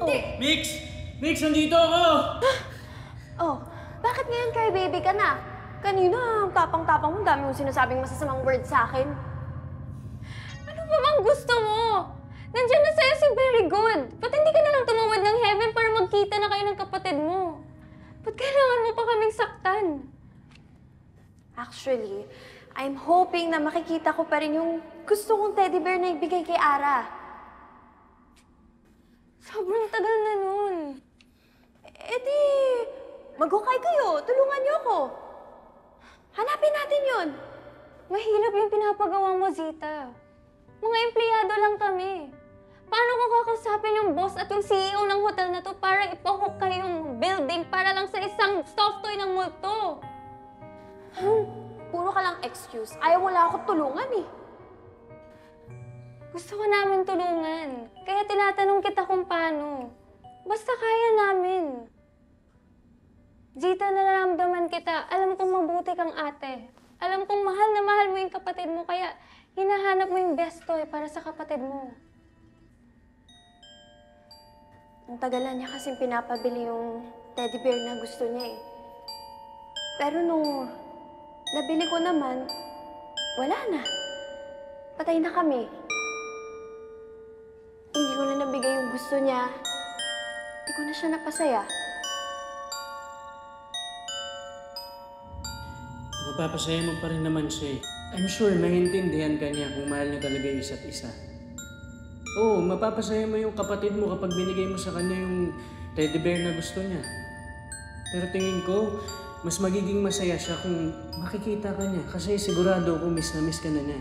Oh. Mix! Mix, nandito ako! Oh, bakit ngayon kay baby ka na? Kanina, tapang-tapang mo, dami mong sinasabing masasamang words sa akin. Ano ba bang gusto mo? Nandiyan na sa'yo si Very Good. Ba't hindi ka na lang tumawad ng heaven para magkita na kayo ng kapatid mo? Ba't kailangan mo pa kaming saktan? Actually, I'm hoping na makikita ko pa rin yung gusto kong teddy bear na ibigay kay Ara. Sobrang tagal na nun. Eh di, mag-hukay kayo. Tulungan niyo ako. Hanapin natin yun. Mahirap yung pinapagawa mo, Zita. Mga empleyado lang kami. Paano ko kakausapin yung boss at yung CEO ng hotel na to para ipahukay yung building para lang sa isang soft toy ng multo? Puro ka lang excuse. Ayaw wala ako tulungan eh. Gusto ko namin tulungan. Kaya tinatanong kita kung paano. Basta kaya namin. Zita, nararamdaman kita. Alam kong mabuti kang ate. Alam kong mahal na mahal mo yung kapatid mo, kaya hinahanap mo yung best toy para sa kapatid mo. Ang tagalan niya kasing pinapabili yung teddy bear na gusto niya eh. Pero nung nabili ko naman, wala na. Patay na kami. Hindi ko na nabigay yung gusto niya. Hindi ko na siya napasaya. Mapapasaya mo pa rin naman siya eh. I'm sure naiintindihan ka niya kung mahal niyo talaga yung isa't isa. Oo, mapapasaya mo yung kapatid mo kapag binigay mo sa kanya yung teddy bear na gusto niya. Pero tingin ko, mas magiging masaya siya kung makikita ka niya. Kasi sigurado kung miss na miss ka na niya.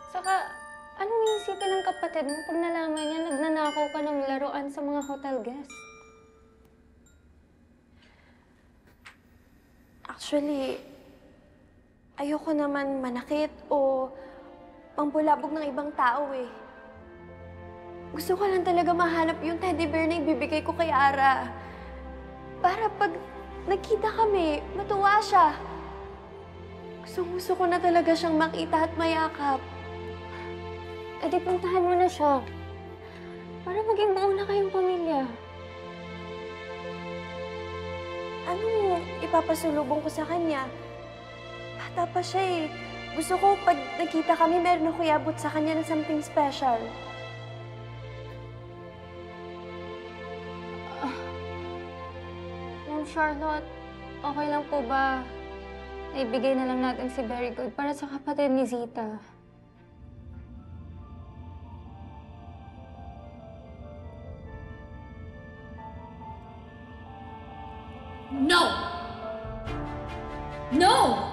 Saka, anong iisipin ng kapatid mo pag nalaman niya nagnanakaw ka ng laruan sa mga hotel guests? Actually, ayoko naman manakit o pambulabog ng ibang tao eh. Gusto ko lang talaga mahanap yung teddy bear na ibibigay ko kay Ara. Para pag nagkita kami, matuwa siya. Gusto ko na talaga siyang makita at mayakap. E di puntahan mo na siya. Para maging buo na kayong pamilya. Ano ipapasulubong ko sa kanya? Bata pa siya eh. Gusto ko pag nagkita kami, meron ako iabot sa kanya ng something special. Ma'am Charlotte, okay lang po ba na ibigay na lang natin si Very Good para sa kapatid ni Zita? No! No!